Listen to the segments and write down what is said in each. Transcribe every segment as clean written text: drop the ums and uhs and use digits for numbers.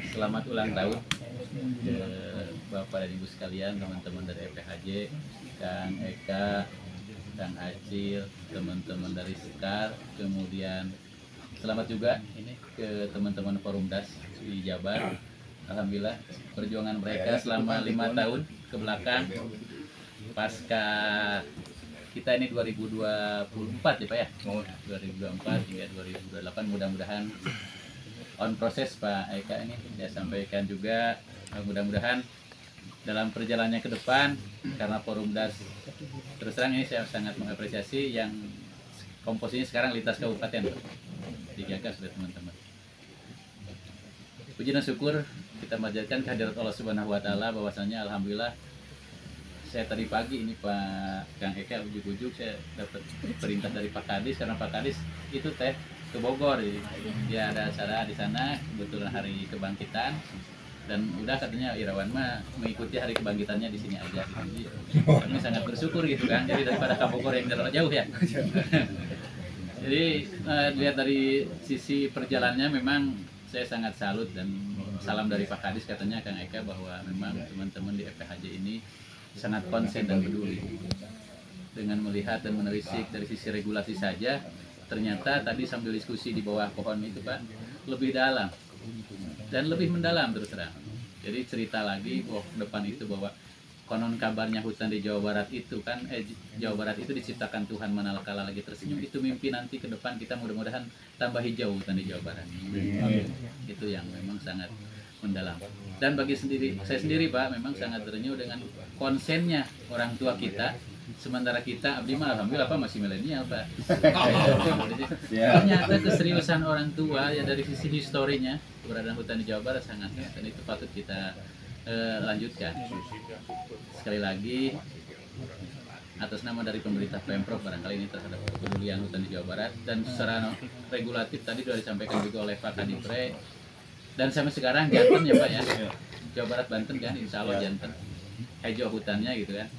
Selamat ulang tahun Bapak dan Ibu sekalian, teman-teman dari FPHJ, Kang Eka, Kang Acil, teman-teman dari Sekar, kemudian selamat juga ini ke teman-teman Forum Das di Jabar. Alhamdulillah perjuangan mereka selama 5 tahun ke belakang pasca kita ini 2024 ya Pak ya, 2024 hingga 2028, mudah-mudahan on proses Pak Eka ini saya sampaikan juga, mudah-mudahan dalam perjalanannya ke depan, karena Forum Das terus terang ini saya sangat mengapresiasi yang komposisinya sekarang lintas kabupaten digagas oleh teman-teman. Puji dan syukur kita manjatkan kehadirat Allah Subhanahu wa taala, bahwasanya alhamdulillah saya tadi pagi ini Pak Kang Eka ujuk-ujuk saya dapat perintah dari Pak Kadis, karena Pak Kadis itu ke Bogor, dia ada acara di sana kebetulan hari kebangkitan, dan udah katanya Irawan mah mengikuti hari kebangkitannya di sini aja. Jadi kami sangat bersyukur gitu kan, jadi daripada ke Bogor yang terlalu jauh ya. Jadi lihat dari sisi perjalanannya memang saya sangat salut, dan salam dari Pak Kadis katanya Kang Eka bahwa memang teman-teman di FPHJ ini sangat konsen dan peduli dengan melihat dan menelisik dari sisi regulasi saja. Ternyata tadi sambil diskusi di bawah pohon itu Pak, lebih dalam dan lebih mendalam terus terang. Jadi cerita lagi depan itu bahwa konon kabarnya hutan di Jawa Barat itu kan Jawa Barat itu diciptakan Tuhan manakala lagi tersenyum. Itu mimpi nanti ke depan kita mudah-mudahan tambah hijau hutan di Jawa Barat. Itu yang memang sangat mendalam. Dan bagi saya sendiri Pak, memang sangat terenyuh dengan konsennya orang tua kita. Sementara kita abdi mah alhamdulillah Pak masih milenial Pak. Ternyata keseriusan orang tua ya dari sisi historinya keberadaan hutan di Jawa Barat sangat, dan itu patut kita lanjutkan. Sekali lagi atas nama dari pemerintah Pemprov barangkali ini terhadap kepedulian hutan di Jawa Barat, dan secara regulatif tadi sudah disampaikan juga oleh Pak Kadipre, dan sampai sekarang jantan ya Pak ya, Jawa Barat Banten kan insya Allah jantan hijau hutannya gitu kan.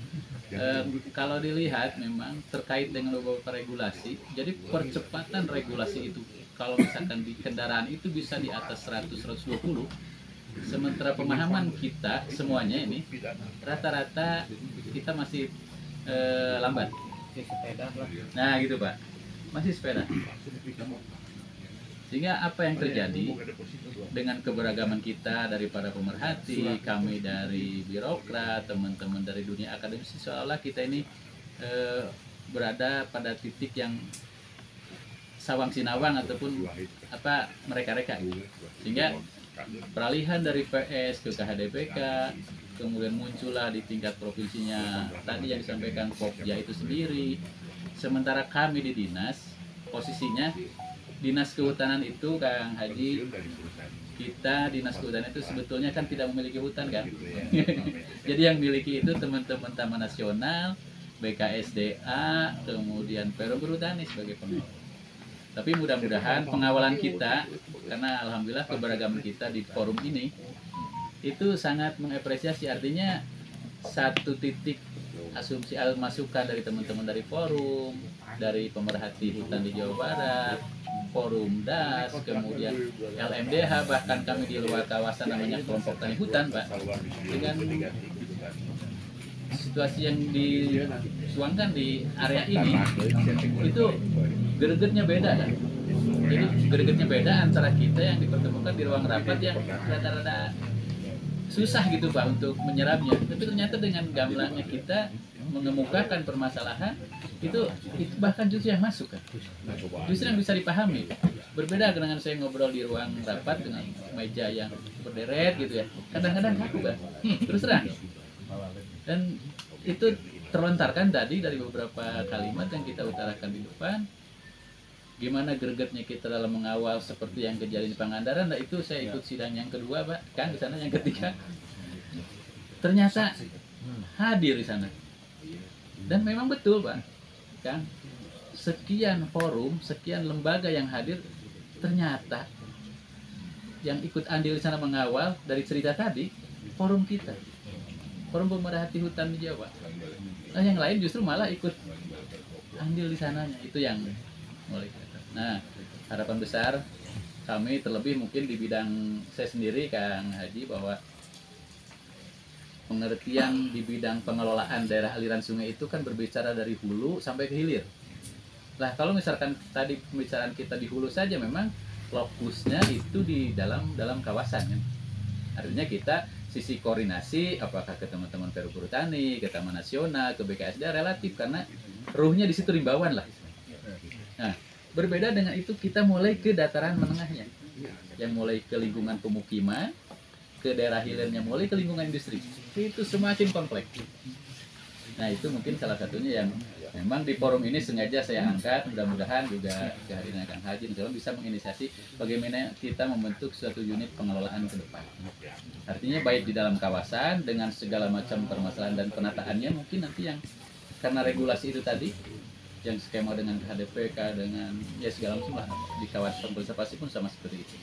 Kalau dilihat memang terkait dengan beberapa regulasi, jadi percepatan regulasi itu kalau misalkan di kendaraan itu bisa di atas 100-120, sementara pemahaman kita semuanya ini rata-rata kita masih lambat. Nah gitu Pak, masih sepeda. Sehingga apa yang terjadi dengan keberagaman kita dari para pemerhati, kami dari birokrat, teman-teman dari dunia akademis, seolah-olah kita ini berada pada titik yang sawang sinawang ataupun apa mereka-reka. Sehingga peralihan dari PS ke KHDPK, kemudian muncullah di tingkat provinsinya tadi yang disampaikan Pokja itu sendiri. Sementara kami di dinas, posisinya Dinas Kehutanan itu Kang Haji, kita Dinas Kehutanan itu sebetulnya kan tidak memiliki hutan kan. Jadi yang miliki itu teman-teman Taman Nasional, BKSDA, kemudian Perum Perhutani sebagai pengelola. Tapi mudah-mudahan pengawalan kita, karena alhamdulillah keberagaman kita di forum ini itu sangat mengapresiasi, artinya satu titik asumsi masukan dari teman-teman dari forum, dari pemerhati hutan di Jawa Barat, Forum Das, kemudian LMDH, bahkan kami di luar kawasan namanya kelompok tani hutan Pak, dengan situasi yang disuangkan di area ini itu gregetnya beda kan. Jadi gregetnya beda antara kita yang dipertemukan di ruang rapat yang rada-rada susah gitu Pak untuk menyerapnya, tapi ternyata dengan gamblangnya kita mengemukakan permasalahan itu bahkan justru yang masuk kan, justru yang bisa dipahami. Berbeda dengan saya ngobrol di ruang rapat dengan meja yang berderet gitu ya, kadang-kadang kaku kan, terus terang. Dan itu terlontarkan tadi dari beberapa kalimat yang kita utarakan di depan. Gimana gregetnya kita dalam mengawal seperti yang kejadian di Pangandaran. Nah itu saya ikut sidang yang kedua Pak, kan di sana yang ketiga. Ternyata hadir di sana. Dan memang betul Pak, kan sekian forum, sekian lembaga yang hadir, ternyata yang ikut andil di sana mengawal dari cerita tadi forum kita, forum pemerhati hutan di Jawa. Nah yang lain justru malah ikut andil di sananya, itu yang mulai. Nah harapan besar kami terlebih mungkin di bidang saya sendiri Kang Haji, bahwa pengertian di bidang pengelolaan daerah aliran sungai itu kan berbicara dari hulu sampai ke hilir. Nah, kalau misalkan tadi pembicaraan kita di hulu saja, memang fokusnya itu di dalam kawasan kan. Artinya kita sisi koordinasi apakah ke teman-teman Perhutani, ke Taman Nasional, ke BKSD relatif, karena ruhnya di situ rimbawan lah. Nah, berbeda dengan itu kita mulai ke dataran menengahnya, yang mulai ke lingkungan pemukiman, ke daerah hilirnya mulai ke lingkungan industri. Itu semakin kompleks. Nah, itu mungkin salah satunya yang memang di forum ini sengaja saya angkat. Mudah-mudahan juga kehadiran Kang Haji bisa menginisiasi bagaimana kita membentuk suatu unit pengelolaan ke depan. Artinya baik di dalam kawasan dengan segala macam permasalahan dan penataannya, mungkin nanti yang karena regulasi itu tadi, yang skema dengan HDPK, dengan ya segala macam lah, di kawasan konservasi pun sama seperti itu.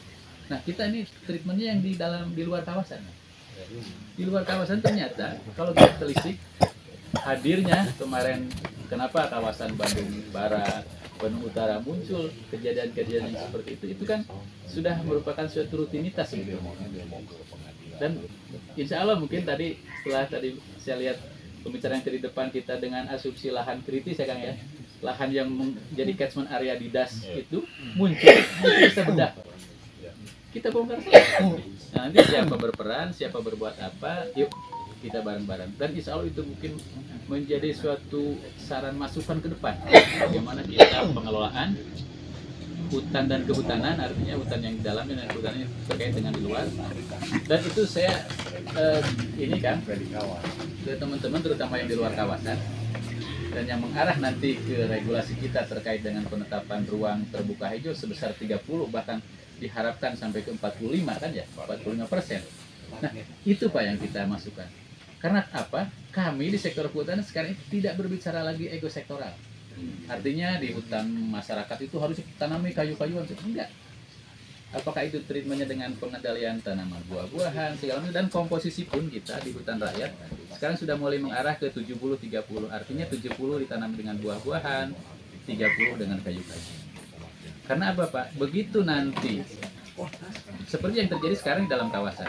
Nah, kita ini treatmentnya yang di luar kawasan. Di luar kawasan ternyata kalau kita telisik, hadirnya kemarin kenapa kawasan Bandung Barat, Bandung Utara muncul kejadian-kejadian yang seperti itu kan sudah merupakan suatu rutinitas gitu. Dan insya Allah mungkin tadi setelah tadi saya lihat pembicaraan yang di depan kita dengan asumsi lahan kritis ya Kang ya, lahan yang menjadi catchment area di DAS itu muncul bisa bedah. Kita bongkar saja. Nah, nanti siapa berperan, siapa berbuat apa, yuk kita bareng-bareng. Dan insya Allah itu mungkin menjadi suatu saran masukan ke depan. Bagaimana kita pengelolaan hutan dan kehutanan, artinya hutan yang di dalam dan hutan yang terkait dengan di luar. Dan itu saya ini kan ke teman-teman terutama yang di luar kawasan dan yang mengarah nanti ke regulasi kita terkait dengan penetapan ruang terbuka hijau sebesar 30, bahkan diharapkan sampai ke 45 kan ya, 45%. Nah, itu Pak yang kita masukkan. Karena apa? Kami di sektor kehutanan sekarang itu tidak berbicara lagi ekosektoral. Artinya di hutan masyarakat itu harus ditanami kayu-kayuan, enggak. Apakah itu treatmentnya dengan pengendalian tanaman buah-buahan segala macam, dan komposisi pun kita di hutan rakyat sekarang sudah mulai mengarah ke 70-30. Artinya 70 ditanami dengan buah-buahan, 30 dengan kayu-kayu. Karena apa Pak? Begitu nanti seperti yang terjadi sekarang di dalam kawasan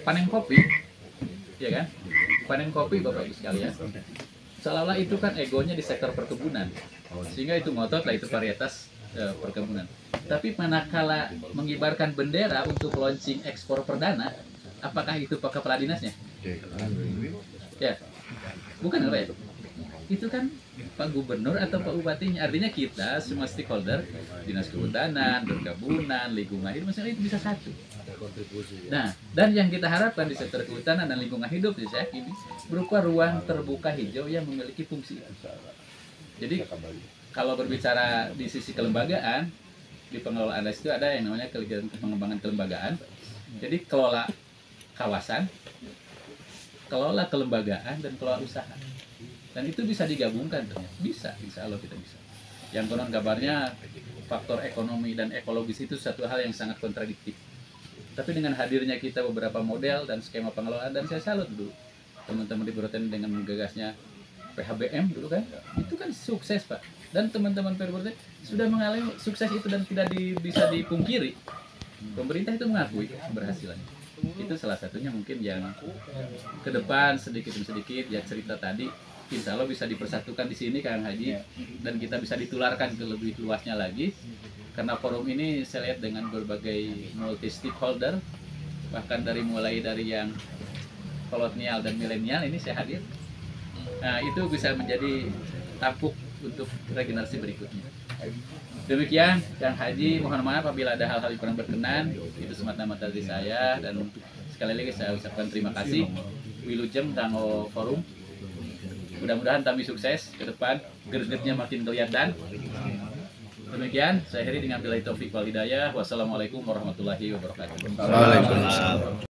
panen kopi, ya kan? Panen kopi Bapak Ibu sekalian, seolah-olah itu kan egonya di sektor perkebunan, sehingga itu ngotot lah itu varietas perkebunan. Tapi manakala mengibarkan bendera untuk launching ekspor perdana, apakah itu Pak Kepala Dinasnya? Ya, bukan apa ya? Itu kan Pak Gubernur atau Pak Bupatinya. Artinya kita semua stakeholder, Dinas Kehutanan, Perkebunan, Lingkungan Hidup, maksudnya itu bisa satu. Nah, dan yang kita harapkan di sektor kehutanan dan lingkungan hidup, saya yakin berupa ruang terbuka hijau yang memiliki fungsi itu. Jadi kalau berbicara di sisi kelembagaan, di pengelolaan itu ada yang namanya kegiatan pengembangan kelembagaan. Jadi kelola kawasan, kelola kelembagaan, dan kelola usaha. Dan itu bisa digabungkan ternyata. Bisa, insya Allah kita bisa. Yang konon kabarnya faktor ekonomi dan ekologis itu satu hal yang sangat kontradiktif. Tapi dengan hadirnya kita beberapa model dan skema pengelolaan, dan saya salut dulu teman-teman di Perhutani dengan menggagasnya PHBM dulu kan, itu kan sukses Pak. Dan teman-teman Perhutani sudah mengalami sukses itu dan tidak bisa dipungkiri. Pemerintah itu mengakui keberhasilan. Itu salah satunya mungkin yang ke depan sedikit demi sedikit ya cerita tadi, insya Allah bisa dipersatukan di sini Kang Haji, dan kita bisa ditularkan ke lebih luasnya lagi. Karena forum ini saya lihat dengan berbagai multi stakeholder, bahkan mulai dari yang kolonial dan milenial ini saya hadir. Nah, itu bisa menjadi tampuk untuk regenerasi berikutnya. Demikian Kang Haji, mohon maaf apabila ada hal-hal yang kurang berkenan. Itu semata-mata dari saya, dan sekali lagi saya ucapkan terima kasih Wilujeng kanggo forum. Mudah-mudahan kami sukses ke depan, gregetnya makin kelihatan. Demikian, saya akhiri dengan billahi taufik wal hidayah. Wassalamualaikum warahmatullahi wabarakatuh. Waalaikumsalam.